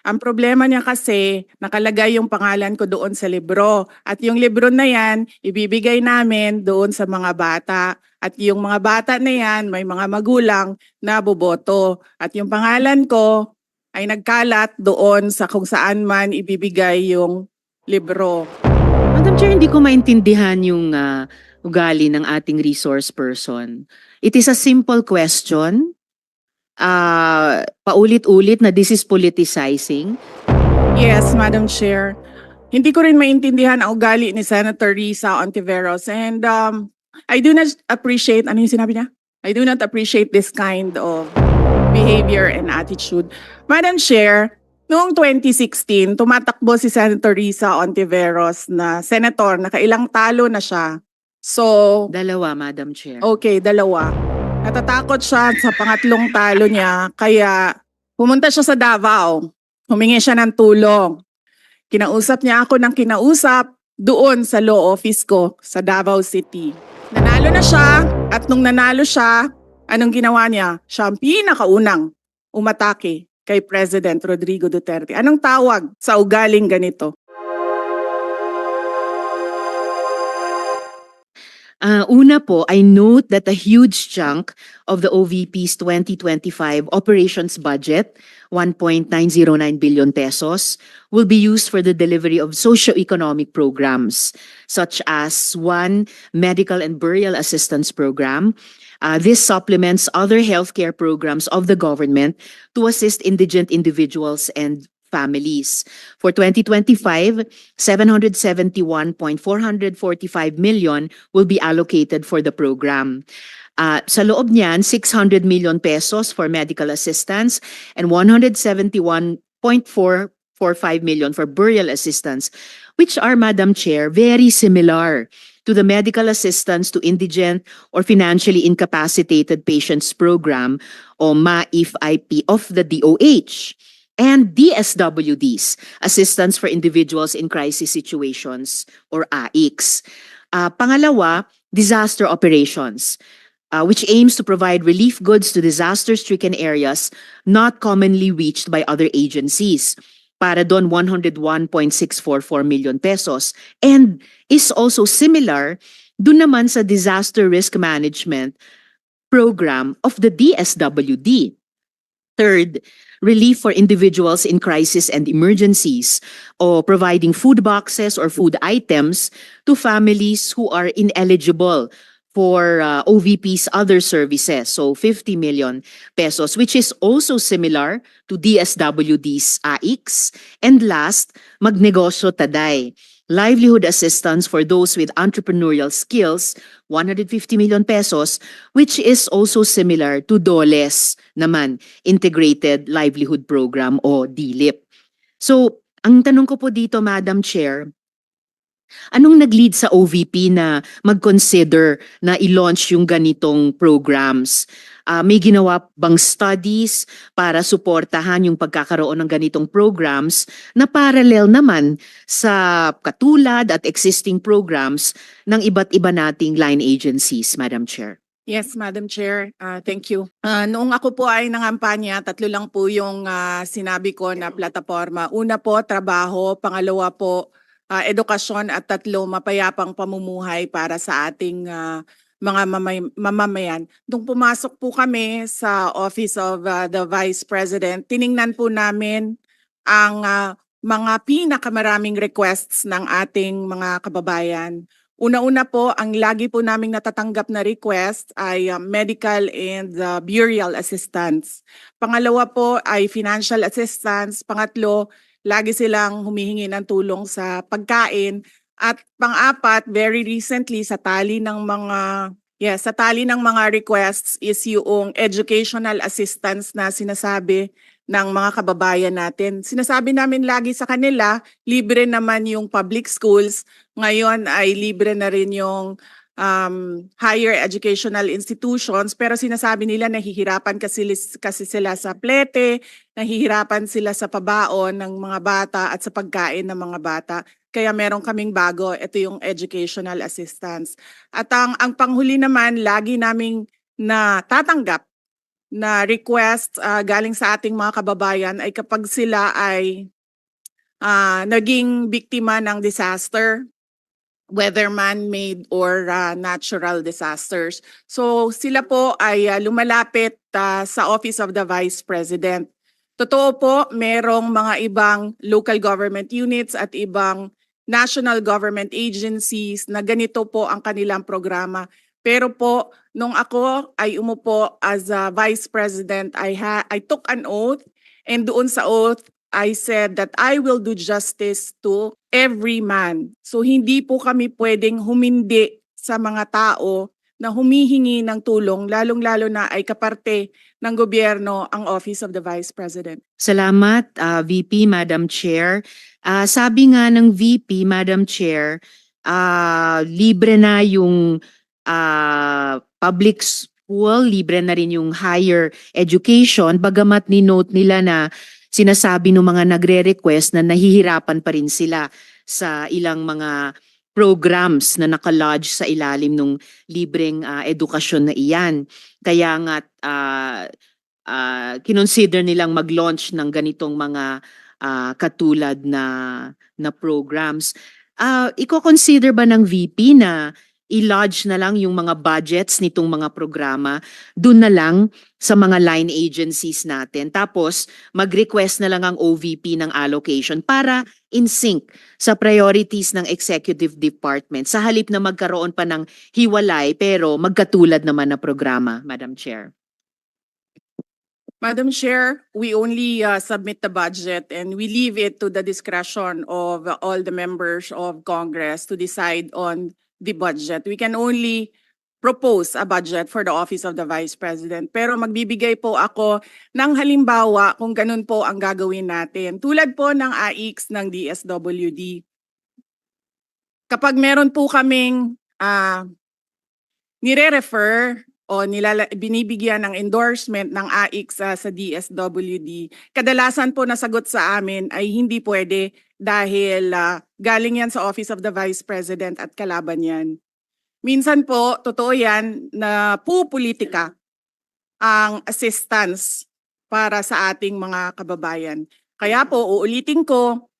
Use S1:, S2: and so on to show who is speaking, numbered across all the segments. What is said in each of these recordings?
S1: Ang problema niya kasi nakalagay yung pangalan ko doon sa libro at yung libro na yan ibibigay namin doon sa mga bata at yung mga bata na yan may mga magulang na boboto at yung pangalan ko ay nagkalat doon sa kung saan man ibibigay yung libro.
S2: Madam Chair, hindi ko maintindihan yung ugali ng ating resource person. It is a simple question. Paulit-ulit na this is politicizing.
S1: Yes, Madam Chair. Hindi ko rin maintindihan ang ugali ni Senator Risa Ontiveros and I do not appreciate, ano yung sinabi niya? I do not appreciate this kind of behavior and attitude. Madam Chair, noong 2016, tumatakbo si Senator Risa Ontiveros na senator, nakailang talo na siya. So,
S2: Dalawa, Madam Chair.
S1: okay, dalawa. Natatakot siya sa pangatlong talo niya, kaya pumunta siya sa Davao. Humingi siya ng tulong. Kinausap niya ako ng kinausap doon sa law office ko sa Davao City. Nanalo na siya at nung nanalo siya, anong ginawa niya? Siya ang pinakaunang umatake kay President Rodrigo Duterte. Anong tawag sa ugaling ganito?
S2: Una po, I note that a huge chunk of the OVP's 2025 operations budget, 1.909 billion pesos, will be used for the delivery of socio-economic programs, such as one medical and burial assistance program. This supplements other healthcare programs of the government to assist indigent individuals and families. For 2025, 771.445 million will be allocated for the program. Sa loob niyan, 600 million pesos for medical assistance and 171.445 million for burial assistance, which are, Madam Chair, very similar to the medical assistance to indigent or financially incapacitated patients program o MAIF-IP of the DOH. And DSWDs, Assistance for Individuals in Crisis Situations, or AICS. Pangalawa, disaster operations, which aims to provide relief goods to disaster-stricken areas not commonly reached by other agencies. Para doon, 101.644 million pesos. And is also similar doon naman sa disaster risk management program of the DSWD. Third, relief for individuals in crisis and emergencies, or providing food boxes or food items to families who are ineligible for OVP's other services. So 50 million pesos, which is also similar to DSWD's AICS. And last, Magnegosyo Taday, livelihood assistance for those with entrepreneurial skills, 150 million pesos, which is also similar to DOLES naman, Integrated Livelihood Program o DLIP. So, ang tanong ko po dito, Madam Chair, anong nag-lead sa OVP na mag-consider na i-launch yung ganitong programs? May ginawa bang studies para suportahan yung pagkakaroon ng ganitong programs na parallel naman sa katulad at existing programs ng iba't iba nating line agencies, Madam Chair?
S1: Yes, Madam Chair. Thank you. Noong ako po ay nangampanya, tatlo lang po yung sinabi ko na plataforma. Una po, trabaho. Pangalawa po, edukasyon. At tatlo, mapayapang pamumuhay para sa ating mga mamamayan. Nung pumasok po kami sa Office of the Vice President, tiningnan po namin ang mga pinakamaraming requests ng ating mga kababayan. Una-una po, ang lagi po naming natatanggap na request ay medical and burial assistance. Pangalawa po ay financial assistance. Pangatlo, lagi silang humihingi ng tulong sa pagkain. At pang-apat, very recently sa tali ng mga requests is yung educational assistance na sinasabi ng mga kababayan natin. Sinasabi namin lagi sa kanila, libre naman yung public schools. Ngayon ay libre na rin yung higher educational institutions, pero sinasabi nila nahihirapan kasi sila sa plete, nahihirapan sila sa pabaon ng mga bata at sa pagkain ng mga bata. Kaya meron kaming bago, ito yung educational assistance. At ang panghuli naman, lagi naming natatanggap na request galing sa ating mga kababayan ay kapag sila ay naging biktima ng disaster, whether man-made or natural disasters. So sila po ay lumalapit sa Office of the Vice President. Totoo po, merong mga ibang local government units at ibang national government agencies na ganito po ang kanilang programa. Pero po, nung ako ay umupo as a Vice President, I took an oath, and doon sa oath, I said that I will do justice to every man. So hindi po kami pwedeng humindi sa mga tao na humihingi ng tulong, lalong-lalo na ay kaparte ng gobyerno ang Office of the Vice President.
S2: Salamat, VP, Madam Chair. Sabi nga ng VP, Madam Chair, libre na yung public school, libre na rin yung higher education, bagamat ni-note nila na sinasabi ng mga nagre-request na nahihirapan pa rin sila sa ilang mga programs na nakalodge sa ilalim ng libreng edukasyon na iyan. Kaya nga kinonsider nilang mag-launch ng ganitong mga katulad na programs. Iko-consider ba ng VP na i-lodge na lang yung mga budgets nitong mga programa dun na lang sa mga line agencies natin, tapos mag-request na lang ang OVP ng allocation para in sync sa priorities ng executive department sa halip na magkaroon pa ng hiwalay pero magkatulad naman na programa, Madam Chair?
S1: Madam Chair, we only submit the budget and we leave it to the discretion of all the members of Congress to decide on the budget. We can only propose a budget for the Office of the Vice President. Pero magbibigay po ako ng halimbawa kung ganun po ang gagawin natin. Tulad po ng AIX ng DSWD. Kapag meron po kaming nire-refer o binibigyan ng endorsement ng AIX sa DSWD, kadalasan po nasagot sa amin ay hindi pwede dahil galing yan sa Office of the Vice President at kalaban yan. Minsan po, totoo yan na pupolitika ang assistance para sa ating mga kababayan. Kaya po, uulitin ko,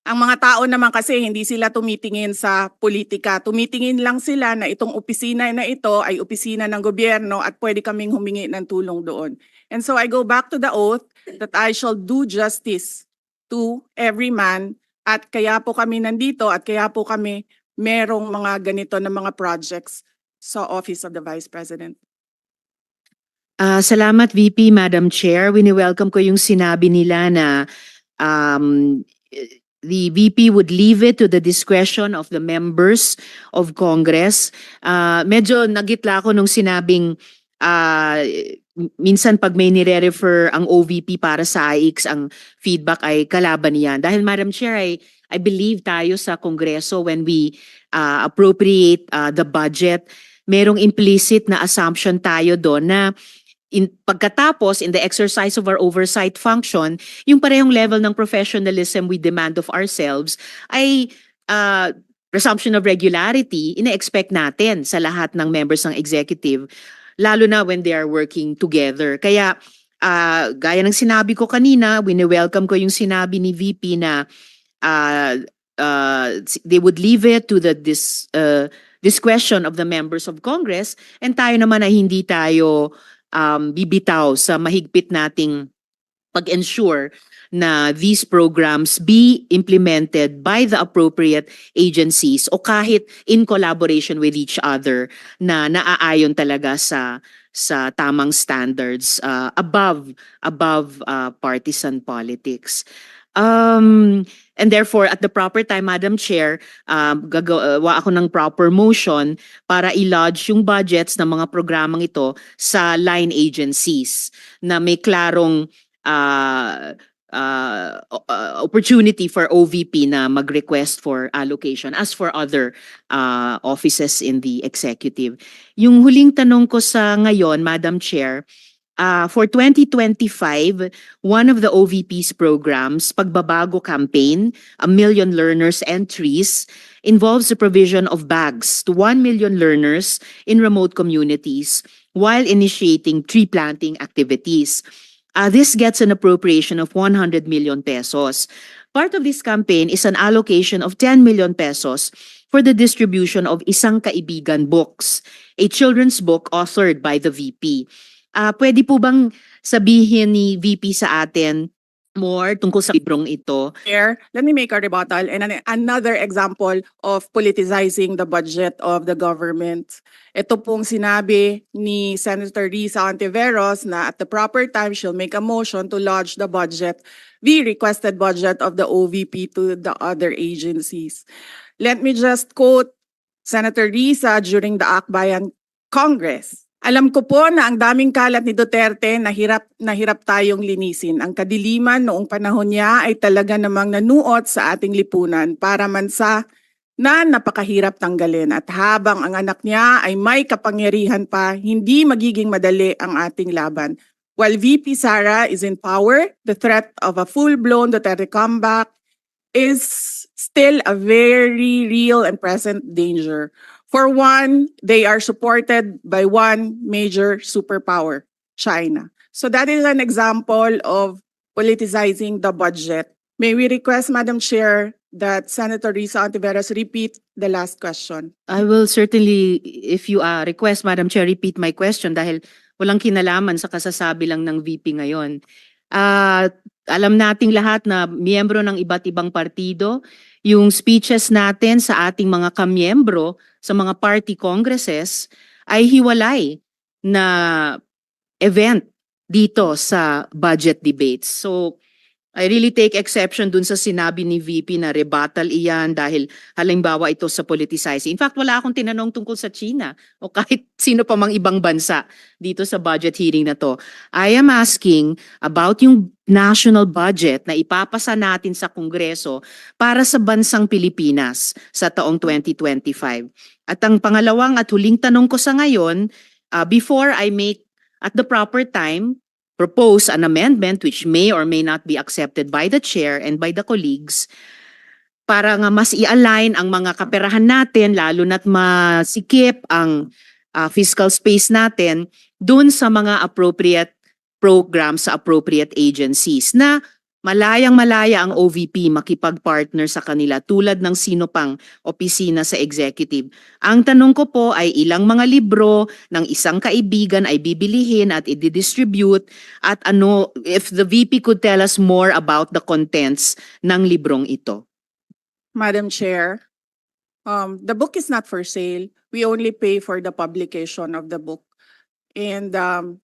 S1: ang mga tao naman kasi hindi sila tumitingin sa politika. Tumitingin lang sila na itong opisina na ito ay opisina ng gobyerno at pwede kaming humingi ng tulong doon. And so I go back to the oath that I shall do justice to every man, at kaya po kami nandito at kaya po kami merong mga ganito na mga projects sa Office of the Vice President.
S2: Salamat, VP, Madam Chair. Wini-welcome ko yung sinabi nila na the VP would leave it to the discretion of the members of Congress. Medyo nagitla ako nung sinabing minsan pag may nire-refer ang OVP para sa AIX, ang feedback ay kalaban niyan. Dahil, Madam Chair, I believe tayo sa Kongreso when we appropriate the budget, merong implicit na assumption tayo doon na pagkatapos, in the exercise of our oversight function, yung parehong level ng professionalism we demand of ourselves ay resumption of regularity, ina-expect natin sa lahat ng members ng executive, lalo na when they are working together. Kaya, gaya ng sinabi ko kanina, wini-welcome ko yung sinabi ni VP na they would leave it to the discretion of the members of Congress, and tayo naman ay hindi tayo bibitaw sa mahigpit nating pag-ensure na these programs be implemented by the appropriate agencies o kahit in collaboration with each other na naaayon talaga sa tamang standards above partisan politics. And therefore, at the proper time, Madam Chair, gagawa ako ng proper motion para i-lodge yung budgets ng mga programang ito sa line agencies na may klarong opportunity for OVP na mag-request for allocation as for other offices in the executive. Yung huling tanong ko sa ngayon, Madam Chair, for 2025, one of the OVP's programs, Pagbabago Campaign, 1 Million Learners Entries, involves the provision of bags to 1 million learners in remote communities while initiating tree planting activities. This gets an appropriation of 100 million pesos. Part of this campaign is an allocation of 10 million pesos for the distribution of Isang Kaibigan books, a children's book authored by the VP. Pwede po bang sabihin ni VP sa atin more tungkol sa librong ito?
S1: Chair, let me make a rebuttal and another example of politicizing the budget of the government. Ito pong sinabi ni Senator Risa Ontiveros na at the proper time she'll make a motion to lodge the budget, the requested budget of the OVP to the other agencies. Let me just quote Senator Risa during the Akbayan Congress. Alam ko po na ang daming kalat ni Duterte na hirap tayong linisin. Ang kadiliman noong panahon niya ay talaga namang nanuot sa ating lipunan para mansa na napakahirap tanggalin. At habang ang anak niya ay may kapangyarihan pa, hindi magiging madali ang ating laban. While VP Sara is in power, the threat of a full-blown Duterte comeback is still a very real and present danger. For one, they are supported by one major superpower, China. So that is an example of politicizing the budget. May we request, Madam Chair, that Senator Risa Ontiveros repeat the last question.
S2: I will certainly, if you request, Madam Chair, repeat my question dahil walang kinalaman sa kasasabi lang ng VP ngayon. Alam nating lahat na miyembro ng iba't ibang partido, yung speeches natin sa ating mga kamiyembro sa mga party congresses ay hiwalay na event dito sa budget debates. So I really take exception dun sa sinabi ni VP na rebuttal iyan dahil halimbawa ito sa politicizing. In fact, wala akong tinanong tungkol sa China o kahit sino pa mang ibang bansa dito sa budget hearing na to. I am asking about yung national budget na ipapasa natin sa Kongreso para sa bansang Pilipinas sa taong 2025. At ang pangalawang at huling tanong ko sa ngayon, before I make at the proper time propose an amendment which may or may not be accepted by the chair and by the colleagues para nga mas i-align ang mga kaperahan natin lalo na't masikip ang fiscal space natin dun sa mga appropriate programs sa appropriate agencies na malayang-malaya ang OVP makipag-partner sa kanila tulad ng sino pang opisina sa executive. Ang tanong ko po ay ilang mga libro ng Isang Kaibigan ay bibilihin at i-distribute at ano, if the VP could tell us more about the contents ng librong ito.
S1: Madam Chair, the book is not for sale. We only pay for the publication of the book. And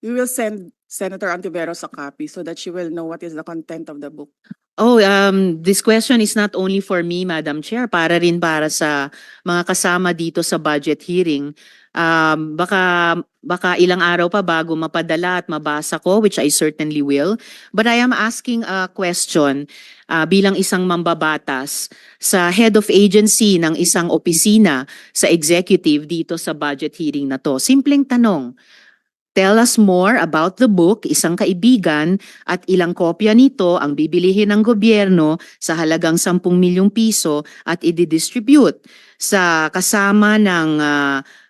S1: we will send Senator Ontiveros a copy so that she will know what is the content of the book.
S2: Oh, this question is not only for me, Madam Chair, para rin para sa mga kasama dito sa budget hearing. Baka ilang araw pa bago mapadala at mabasa ko, which I certainly will. But I am asking a question bilang isang mambabatas sa head of agency ng isang opisina sa executive dito sa budget hearing na to. Simpleng tanong. Tell us more about the book, Isang Kaibigan, at ilang kopya nito ang bibilihin ng gobyerno sa halagang 10 milyong piso at i-distribute sa kasama ng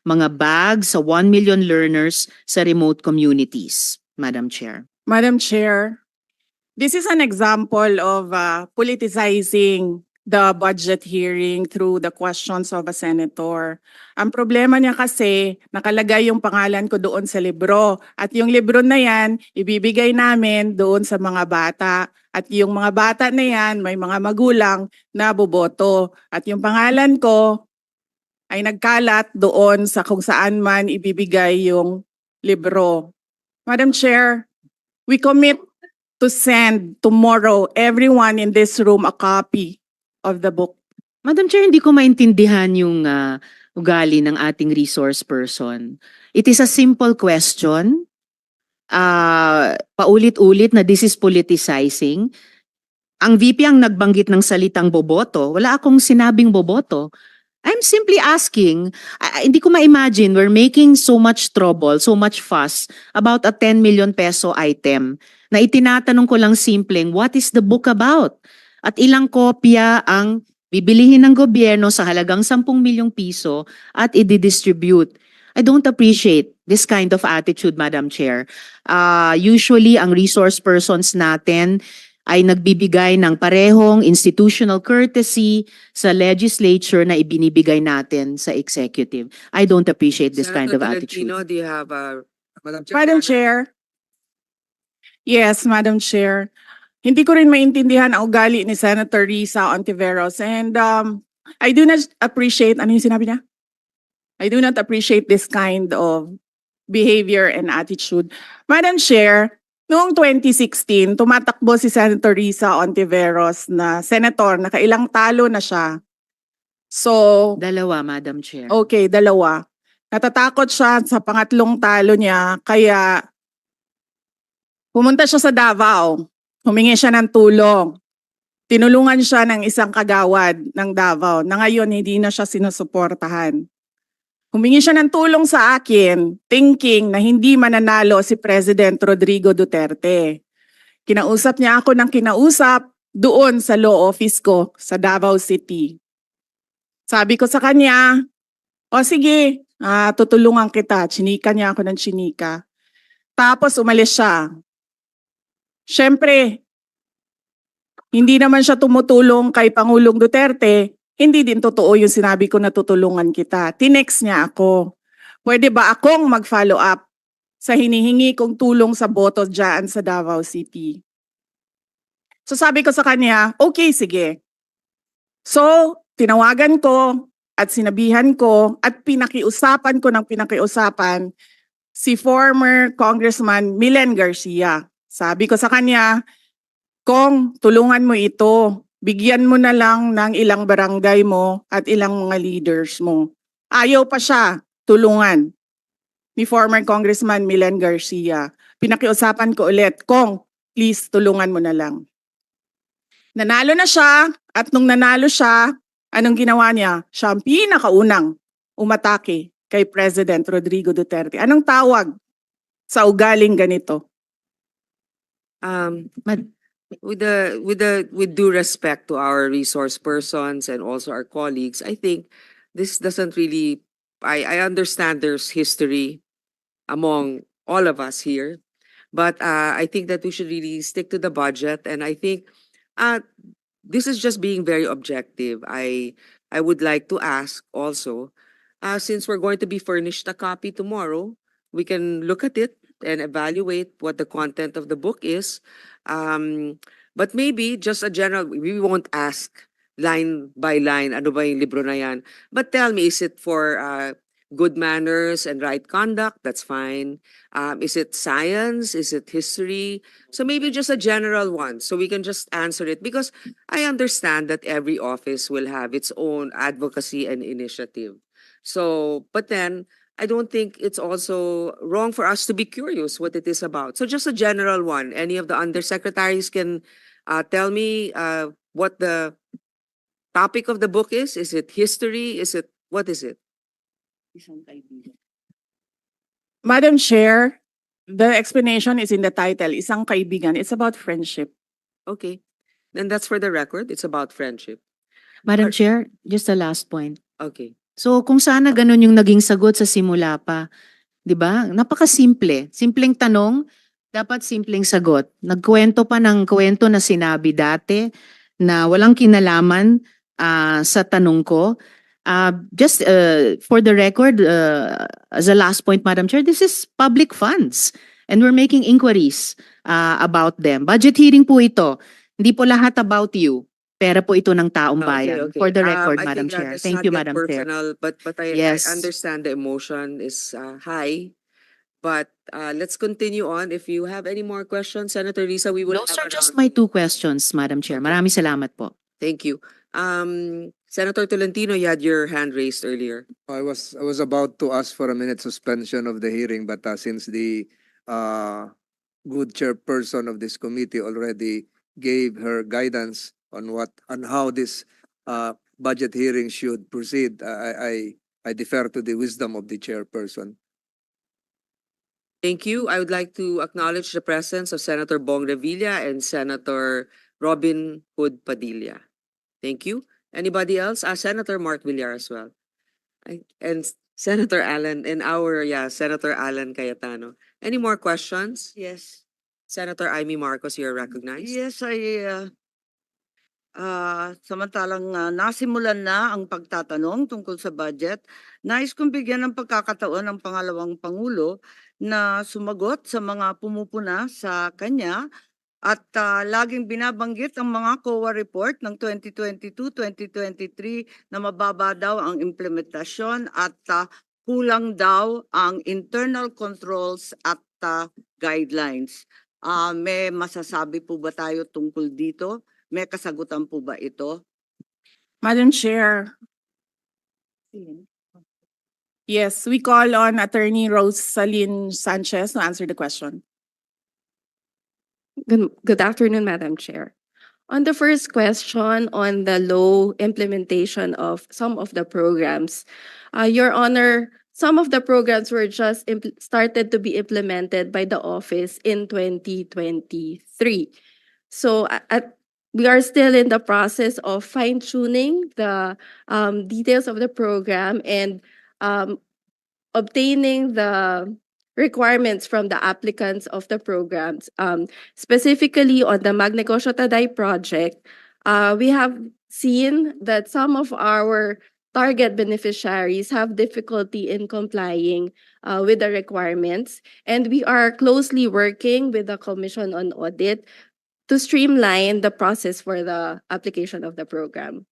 S2: mga bags sa 1 million learners sa remote communities, Madam Chair.
S1: Madam Chair, this is an example of politicizing the budget hearing through the questions of a senator. Ang problema niya kasi, nakalagay yung pangalan ko doon sa libro. At yung libro na yan, ibibigay namin doon sa mga bata. At yung mga bata na yan, may mga magulang na boboto. At yung pangalan ko ay nagkalat doon sa kung saan man ibibigay yung libro. Madam Chair, we commit to send tomorrow everyone in this room a copy of the book.
S2: Madam Chair, hindi ko maintindihan yung ugali ng ating resource person. It is a simple question. Paulit-ulit na this is politicizing. Ang VP ang nagbanggit ng salitang boboto. Wala akong sinabing boboto. I'm simply asking, hindi ko ma-imagine we're making so much trouble, so much fuss about a 10 million peso item na itinatanong ko lang simpleng, what is the book about? At ilang kopya ang bibilihin ng gobyerno sa halagang 10 milyong piso at i-distribute. I don't appreciate this kind of attitude, Madam Chair. Usually, ang resource persons natin ay nagbibigay ng parehong institutional courtesy sa legislature na ibinibigay natin sa executive. I don't appreciate this kind of
S3: Senator
S2: attitude.
S3: Tolentino, do you have Madam Chair?
S1: Madam Chair. Yes, Madam Chair. Hindi ko rin maintindihan ang ugali ni Senator Risa Ontiveros, and I do not appreciate, ano yung sinabi niya? I do not appreciate this kind of behavior and attitude. Madam Chair, noong 2016, tumatakbo si Senator Risa Ontiveros na senator, nakailang talo na siya. So,
S2: Dalawa, Madam Chair.
S1: okay, dalawa. Natatakot siya sa pangatlong talo niya, kaya pumunta siya sa Davao. Humingi siya ng tulong. Tinulungan siya ng isang kagawad ng Davao na ngayon hindi na siya sinusuportahan. Humingi siya ng tulong sa akin, thinking na hindi mananalo si President Rodrigo Duterte. Kinausap niya ako ng kinausap doon sa law office ko sa Davao City. Sabi ko sa kanya, o sige, tutulungan kita. Chinika niya ako ng chinika. Tapos umalis siya. Siyempre, hindi naman siya tumutulong kay Pangulong Duterte. Hindi din totoo yung sinabi ko na tutulungan kita. Tinext niya ako. Pwede ba akong mag-follow up sa hinihingi kong tulong sa boto dyan sa Davao City? So sabi ko sa kanya, okay, sige. So, tinawagan ko at sinabihan ko at pinakiusapan ko ng pinakiusapan si former Congressman Milen Garcia. Sabi ko sa kanya, Kong, tulungan mo ito. Bigyan mo na lang ng ilang barangay mo at ilang mga leaders mo. Ayaw pa siya tulungan ni former Congressman Milen Garcia. Pinakiusapan ko ulit, Kong, please tulungan mo na lang. Nanalo na siya at nung nanalo siya, anong ginawa niya? Siya ang pinakaunang umatake kay President Rodrigo Duterte. Anong tawag sa ugaling ganito?
S3: With due respect to our resource persons and also our colleagues, I think this doesn't really. I understand there's history among all of us here, but I think that we should really stick to the budget. And I think this is just being very objective. I would like to ask also, since we're going to be furnished a copy tomorrow, we can look at it and evaluate what the content of the book is. But maybe just a general, we won't ask line by line, ano ba yung libro na yan? But tell me, is it for good manners and right conduct? That's fine. Is it science? Is it history? So maybe just a general one, so we can just answer it. Because I understand that every office will have its own advocacy and initiative. So, but then, I don't think it's also wrong for us to be curious what it is about. So just a general one. Any of the undersecretaries can tell me what the topic of the book is? Is it history? What is it?
S1: Madam Chair, the explanation is in the title, Isang Kaibigan. It's about friendship.
S3: Okay. Then that's for the record. It's about friendship.
S2: Madam Chair, just a last point.
S3: Okay.
S2: So kung sana ganun yung naging sagot sa simula pa, 'di ba? Napakasimple. Simpleng tanong, dapat simpleng sagot. Nagkwento pa ng kwento na sinabi dati na walang kinalaman sa tanong ko. Just for the record, as a last point, Madam Chair, this is public funds and we're making inquiries about them. Budget hearing po ito. Hindi po lahat about you. Pera po ito ng taong bayan.
S3: Okay.
S2: For the record,
S3: I
S2: Madam
S3: think
S2: Chair.
S3: it's
S2: Thank
S3: not
S2: you,
S3: yet
S2: Madam Chair.
S3: personal, but
S2: Yes.
S3: I understand the emotion is high. But let's continue on. If you have any more questions, Senator Risa, we will
S2: Those are
S3: have
S2: just
S3: around-
S2: my 2 questions, Madam Chair.
S3: Okay.
S2: Maraming salamat po.
S3: Thank you. Senator Tolentino, you had your hand raised earlier.
S4: I was about to ask for a minute suspension of the hearing, but since the good chairperson of this committee already gave her guidance on how this budget hearing should proceed, I defer to the wisdom of the chairperson.
S3: Thank you. I would like to acknowledge the presence of Senator Bong Revilla and Senator Robin Hood Padilla. Thank you. Anybody else? Senator Mark Villar as well. And Senator Alan and Senator Alan Cayetano. Any more questions?
S5: Yes.
S3: Senator Amy Marcos, you're recognized.
S5: Yes, samantalang nasimulan na ang pagtatanong tungkol sa budget, nais kong bigyan ng pagkakataon ng pangalawang Pangulo na sumagot sa mga pumupuna sa kanya at laging binabanggit ang mga COA report ng 2022-2023 na mababa daw ang implementasyon at kulang daw ang internal controls at guidelines. May masasabi po ba tayo tungkol dito? May kasagutan po ba ito?
S1: Madam Chair, yes, we call on Attorney Rosalyn Sanchez to answer the question.
S6: Good afternoon, Madam Chair. On the first question on the low implementation of some of the programs, Your Honor, some of the programs were just started to be implemented by the office in 2023. So we are still in the process of fine-tuning the details of the program and obtaining the requirements from the applicants of the programs. Specifically on the Magnegosyo Taday project, we have seen that some of our target beneficiaries have difficulty in complying with the requirements, and we are closely working with the Commission on Audit to streamline the process for the application of the program.